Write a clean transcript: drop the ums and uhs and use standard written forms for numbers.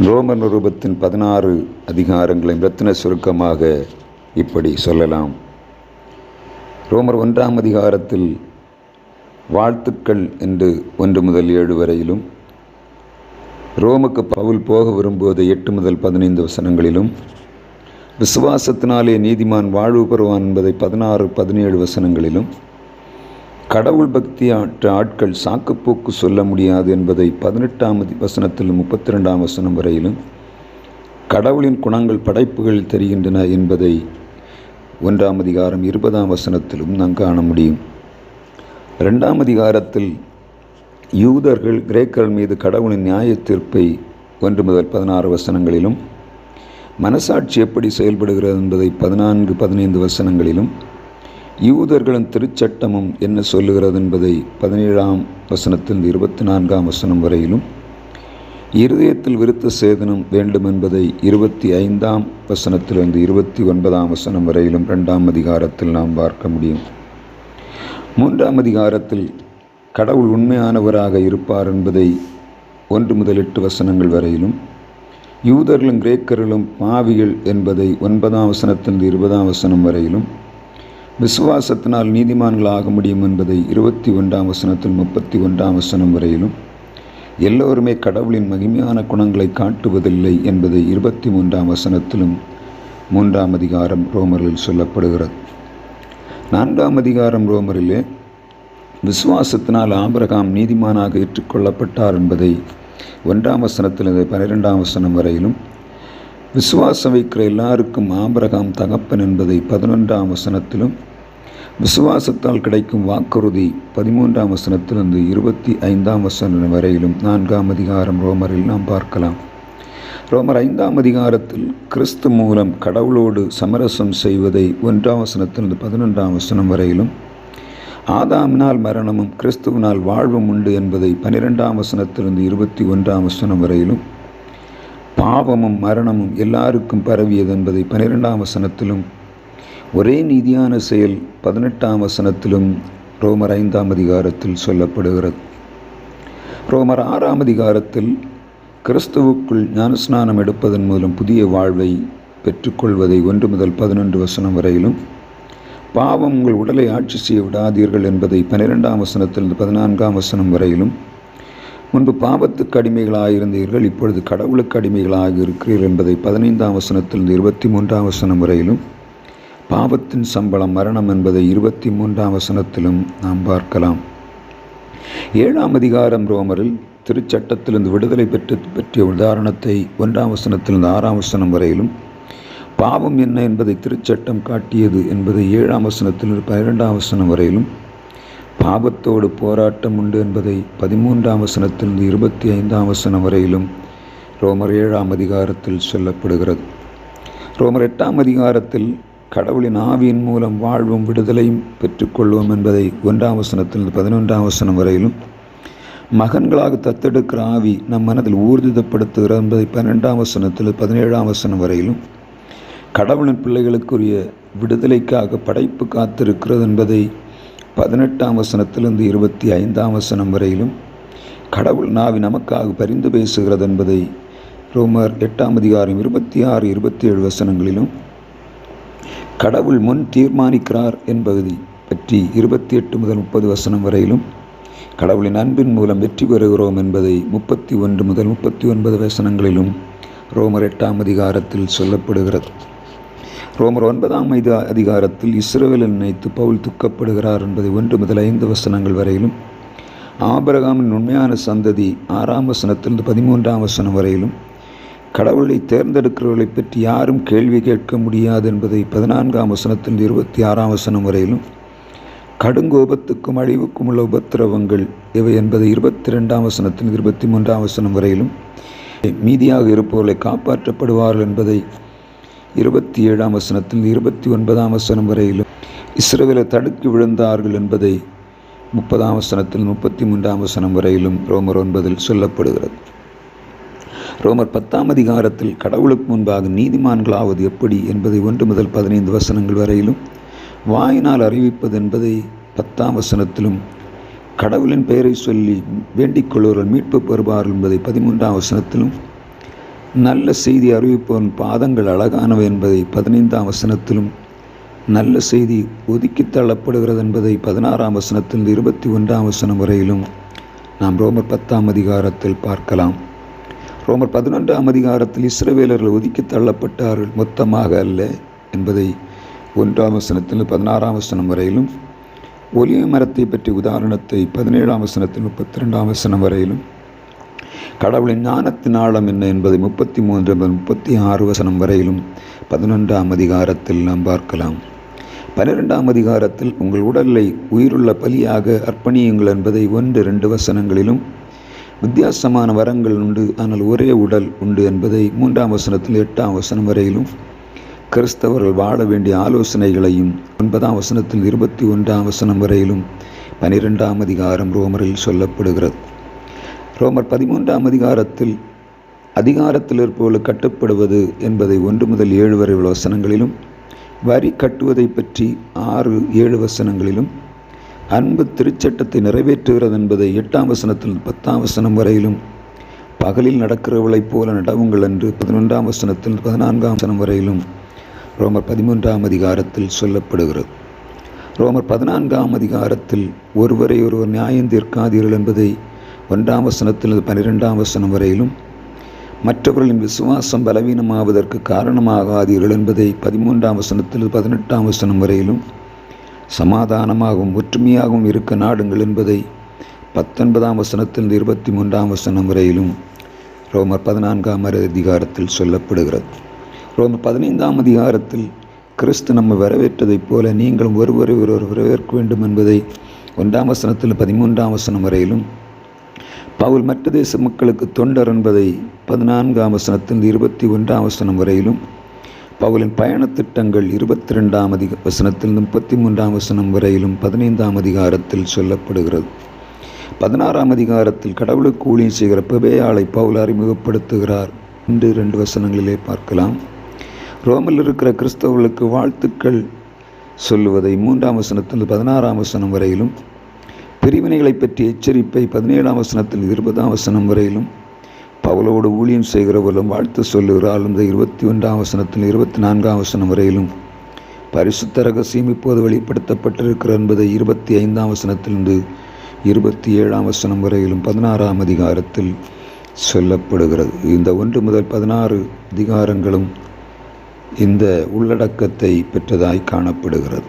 ரோமர் நிருபத்தின் 16 அதிகாரங்களை ரத்தின சுருக்கமாக இப்படி சொல்லலாம். ரோமர் 1ஆம் அதிகாரத்தில் வாழ்த்துக்கள் என்று 1 முதல் 7 வரையிலும், ரோமுக்கு பவுல் போக விரும்புவதை 8 முதல் 15 வசனங்களிலும், விசுவாசத்தினாலே நீதிமான் வாழ்வு பெறுவான் என்பதை 16-17 வசனங்களிலும், கடவுள் பக்தியற்ற ஆட்கள் சாக்குப்போக்கு சொல்ல முடியாது என்பதை 18ஆம் வசனத்தில் 32ஆம் வசனம் வரையிலும், கடவுளின் குணங்கள் படைப்புகளில் தெரிகின்றன என்பதை 1ஆம் அதிகாரம் 20ஆம் வசனத்திலும் நாம் காண முடியும். 2ஆம் அதிகாரத்தில் யூதர்கள் கிரேக்கர்கள் மீது கடவுளின் நியாய தீர்ப்பை 1 முதல் 16 வசனங்களிலும், மனசாட்சி எப்படி செயல்படுகிறது என்பதை 14-15 வசனங்களிலும், யூதர்களின் திருச்சட்டமும் என்ன சொல்லுகிறது என்பதை 17ஆம் வசனத்திலிருந்து 24ஆம் வசனம் வரையிலும், இருதயத்தில் விருத்த சேதனம் வேண்டும் என்பதை 25ஆம் வசனத்திலிருந்து 29ஆம் வசனம் வரையிலும் 2ஆம் அதிகாரத்தில் நாம் பார்க்க முடியும். 3ஆம் அதிகாரத்தில் கடவுள் உண்மையானவராக இருப்பார் என்பதை 1 முதல் 8 வசனங்கள் வரையிலும், யூதர்களும் கிரேக்கர்களும் பாவிகள் என்பதை 9ஆம் வசனத்திலிருந்து 20ஆம் வசனம் வரையிலும், விசுவாசத்தினால் நீதிமான்கள் ஆக முடியும் என்பதை 21ஆம் வசனத்தில் 31ஆம் வசனம் வரையிலும், எல்லோருமே கடவுளின் மகிமையான குணங்களை காட்டுவதில்லை என்பதை 23ஆம் வசனத்திலும் 3ஆம் அதிகாரம் ரோமரில் சொல்லப்படுகிறது. 4ஆம் அதிகாரம் ரோமரிலே விசுவாசத்தினால் ஆபிரகாம் நீதிமானாக ஏற்றுக்கொள்ளப்பட்டார் என்பதை 1ஆம் வசனத்திலிருந்து 12ஆம் வசனம் வரையிலும், விசுவாசம் வைக்கிற எல்லாருக்கும் ஆபிரகாம் தகப்பன் என்பதை 11ஆம் வசனத்திலும், விசுவாசத்தால் கிடைக்கும் வாக்குறுதி 13ஆம் வசனத்திலிருந்து 25ஆம் வசனம் வரையிலும் 4ஆம் அதிகாரம் ரோமரில் நாம் பார்க்கலாம். ரோமர் 5ஆம் அதிகாரத்தில் கிறிஸ்து மூலம் கடவுளோடு சமரசம் செய்வதை 1ஆம் வசனத்திலிருந்து 11ஆம் வசனம் வரையிலும், ஆதாமினால் மரணமும் கிறிஸ்துவினால் வாழ்வும் உண்டு என்பதை 12ஆம் வசனத்திலிருந்து 21ஆம் வசனம் வரையிலும், பாவமும் மரணமும் எல்லாருக்கும் பரவியது என்பதை 12ஆம் வசனத்திலும், ஒரே நீதியான செயல் 18ஆம் வசனத்திலும் ரோமர் 5ஆம் அதிகாரத்தில் சொல்லப்படுகிறது. ரோமர் 6ஆம் அதிகாரத்தில் கிறிஸ்துவுக்குள் ஞானஸ்நானம் எடுப்பதன் மூலம் புதிய வாழ்வை பெற்றுக்கொள்வதை 1 முதல் 11 வசனம் வரையிலும், பாவம் உங்கள் உடலை ஆட்சி செய்ய விடாதீர்கள் என்பதை 12ஆம் வசனத்திலிருந்து 14ஆம் வசனம் வரையிலும், முன்பு பாவத்துக்கு அடிமைகளாயிருந்தீர்கள் இப்பொழுது கடவுளுக்கு அடிமைகளாக இருக்கிறீர்கள் என்பதை 15ஆம் வசனத்திலிருந்து 23ஆம் வசனம் வரையிலும், பாவத்தின் சம்பளம் மரணம் என்பதை 23ஆம் வசனத்திலும் நாம் பார்க்கலாம். 7ஆம் அதிகாரம் ரோமரில் திருச்சட்டத்திலிருந்து விடுதலை பற்றிய உதாரணத்தை 1ஆம் வசனத்திலிருந்து 6ஆம் வசனம் வரையிலும், பாவம் என்ன என்பதை திருச்சட்டம் காட்டியது என்பதை 7ஆம் வசனத்திலிருந்து 12ஆம் வசனம் வரையிலும், பாவத்தோடு போராட்டம் உண்டு என்பதை 13ஆம் வசனத்திலிருந்து 25ஆம் வசனம் வரையிலும் ரோமர் 7ஆம் அதிகாரத்தில் சொல்லப்படுகிறது. ரோமர் 8ஆம் அதிகாரத்தில் கடவுளின் ஆவியின் மூலம் வாழ்வும் விடுதலையும் பெற்றுக்கொள்வோம் என்பதை 1ஆம் வசனத்திலிருந்து 11ஆம் வசனம் வரையிலும், மகன்களாக தத்தெடுக்கிற ஆவி நம் மனதில் ஊர்ஜிதப்படுத்துகிறது என்பதை 12ஆம் வசனத்திலிருந்து 17ஆம் வசனம் வரையிலும், கடவுளின் பிள்ளைகளுக்குரிய விடுதலைக்காக படைப்பு காத்திருக்கிறது என்பதை 18ஆம் வசனத்திலிருந்து 25ஆம் வசனம் வரையிலும், கடவுள் நாவி நமக்காக பரிந்து பேசுகிறது என்பதை ரோமர் 8ஆம் அதிகாரம் 26-27 வசனங்களிலும், கடவுள் முன் தீர்மானிக்கிறார் என்பதை பற்றி 28 முதல் 30 வசனம் வரையிலும், கடவுளின் அன்பின் மூலம் வெற்றி பெறுகிறோம் என்பதை 31 முதல் 39 வசனங்களிலும் ரோமர் 8ஆம் அதிகாரத்தில் சொல்லப்படுகிறது. ரோமர் 9ஆம் அதிகாரத்தில் இஸ்ரவேலை நினைத்து பவுல் துக்கப்படுகிறார் என்பதை 1 முதல் 5 வசனங்கள் வரையிலும், ஆபிரகாமின் உண்மையான சந்ததி 6ஆம் வசனத்திலிருந்து 13ஆம் வசனம் வரையிலும், கடவுளை தேர்ந்தெடுக்கிறவர்களை பற்றி யாரும் கேள்வி கேட்க முடியாது என்பதை 14ஆம் வசனத்திலிருந்து 26ஆம் வசனம் வரையிலும், கடுங்கோபத்துக்கும் அழிவுக்கும் உள்ள உபத்திரவங்கள் இவை என்பதை 22ஆம் வசனத்திலிருந்து 23ஆம் வசனம் வரையிலும், மீதியாக இருப்பவர்களை காப்பாற்றப்படுவார்கள் என்பதை 27ஆம் வசனத்தில் 29ஆம் வசனம் வரையிலும், இஸ்ரவேலை தடுக்கி விழுந்தார்கள் என்பதை 30ஆம் வசனத்தில் 33ஆம் வசனம் வரையிலும் ரோமர் 9 சொல்லப்படுகிறது. ரோமர் 10ஆம் அதிகாரத்தில் கடவுளுக்கு முன்பாக நீதிமான்களாவது எப்படி என்பதை 1 முதல் 15 வசனங்கள் வரையிலும், வாயினால் அறிவிப்பது என்பதை 10ஆம் வசனத்திலும், கடவுளின் பெயரை சொல்லி வேண்டிக் கொள்வர்கள் மீட்பு பெறுவார்கள் என்பதை 13ஆம் வசனத்திலும், நல்ல செய்தி அறிவிப்பவன் பாதங்கள் அழகானவை என்பதை 15ஆம் வசனத்திலும், நல்ல செய்தி ஒதுக்கி தள்ளப்படுகிறது என்பதை 16ஆம் வசனத்தில் 21ஆம் வசனம் வரையிலும் நாம் ரோமர் 10ஆம் அதிகாரத்தில் பார்க்கலாம். ரோமர் 11ஆம் அதிகாரத்தில் இஸ்ரவேலர்கள் ஒதுக்கி தள்ளப்பட்டார்கள், மொத்தமாக அல்ல என்பதை 1ஆம் வசனத்தில் 16ஆம் வசனம் வரையிலும், ஒலிவ மரத்தை பற்றிய உதாரணத்தை 17ஆம் வசனத்தில் 32ஆம் வசனம் வரையிலும், கடவுளின் ஞானத்தின் ஆழம் என்ன என்பதை 33 36 வசனம் வரையிலும் 11ஆம் அதிகாரத்தில் நாம் பார்க்கலாம். 12ஆம் அதிகாரத்தில் உங்கள் உடலை உயிருள்ள பலியாக அர்ப்பணியுங்கள் என்பதை 1-2 வசனங்களிலும், வித்தியாசமான வரங்கள் உண்டு ஆனால் ஒரே உடல் உண்டு என்பதை 3ஆம் வசனத்தில் 8ஆம் வசனம் வரையிலும், கிறிஸ்தவர்கள் வாழ வேண்டிய ஆலோசனைகளையும் 9ஆம் வசனத்தில் 21ஆம் வசனம் வரையிலும் 12ஆம் அதிகாரம் ரோமரில் சொல்லப்படுகிறது. ரோமர் 13ஆம் அதிகாரத்தில் இருப்பவர்கள் கட்டுப்படுவது என்பதை 1 முதல் 7 வரை உள்ள வசனங்களிலும், வரி கட்டுவதை பற்றி 6-7 வசனங்களிலும், அன்பு திருச்சட்டத்தை நிறைவேற்றுகிறது என்பதை 8ஆம் வசனத்தில் 10ஆம் வசனம் வரையிலும், பகலில் நடக்கிறவளைப் போல நடவுங்கள் என்று 11ஆம் வசனத்தில் 14ஆம் வசனம் வரையிலும் ரோமர் 13ஆம் அதிகாரத்தில் சொல்லப்படுகிறது. ரோமர் 14ஆம் அதிகாரத்தில் ஒருவரை ஒருவர் நியாயம் தீர்க்காதீர்கள் என்பதை 1ஆம் வசனத்தில் 12ஆம் வசனம் வரையிலும், மற்றவர்களின் விசுவாசம் பலவீனமாவதற்கு காரணமாகாதீர்கள் என்பதை 13ஆம் வசனத்தில் 18ஆம் வசனம் வரையிலும், சமாதானமாகவும் ஒற்றுமையாகவும் இருக்க நாடுங்கள் என்பதை 19ஆம் வசனத்தில் 23ஆம் வசனம் வரையிலும் ரோமர் 14ஆம் அதிகாரத்தில் சொல்லப்படுகிறது. ரோமர் 15ஆம் அதிகாரத்தில் கிறிஸ்து நம்மை வரவேற்றதைப் போல நீங்களும் ஒருவரை ஒருவர் வரவேற்க வேண்டும் என்பதை 1ஆம் வசனத்தில் 13ஆம் வசனம் வரையிலும், பவுல் மற்ற தேச மக்களுக்கு தொண்டர் என்பதை 14ஆம் வசனத்தில் 21ஆம் வசனம் வரையிலும், பவுலின் பயணத்திட்டங்கள் 22ஆம் வசனத்தில் 33ஆம் வசனம் வரையிலும் 15ஆம் அதிகாரத்தில் சொல்லப்படுகிறது. 16ஆம் அதிகாரத்தில் கடவுளுக்கு ஊழியம் செய்கிற பெபேயாளை பவுல் அறிமுகப்படுத்துகிறார் என்று 2 வசனங்களிலே பார்க்கலாம். ரோமில் இருக்கிற கிறிஸ்தவர்களுக்கு வாழ்த்துக்கள் சொல்லுவதை 3ஆம் வசனத்தில் 16ஆம் வசனம் வரையிலும், பிரிவினைகளை பற்றிய எச்சரிப்பை 17ஆம் வசனத்தில் 20ஆம் வசனம் வரையிலும், பவுலோடு ஊழியம் செய்கிறவர்களும் வாழ்த்து சொல்லுகிறார் இந்த 21ஆம் வசனத்தில் 24ஆம் வசனம் வரையிலும், பரிசுத்த ரகசியம் இப்போது வெளிப்படுத்தப்பட்டிருக்கிறது என்பதை 25ஆம் வசனத்திலிருந்து 27ஆம் வசனம் வரையிலும் 16ஆம் அதிகாரத்தில் சொல்லப்படுகிறது. இந்த 1 முதல் 16 அதிகாரங்களும் இந்த உள்ளடக்கத்தை பெற்றதாய் காணப்படுகிறது.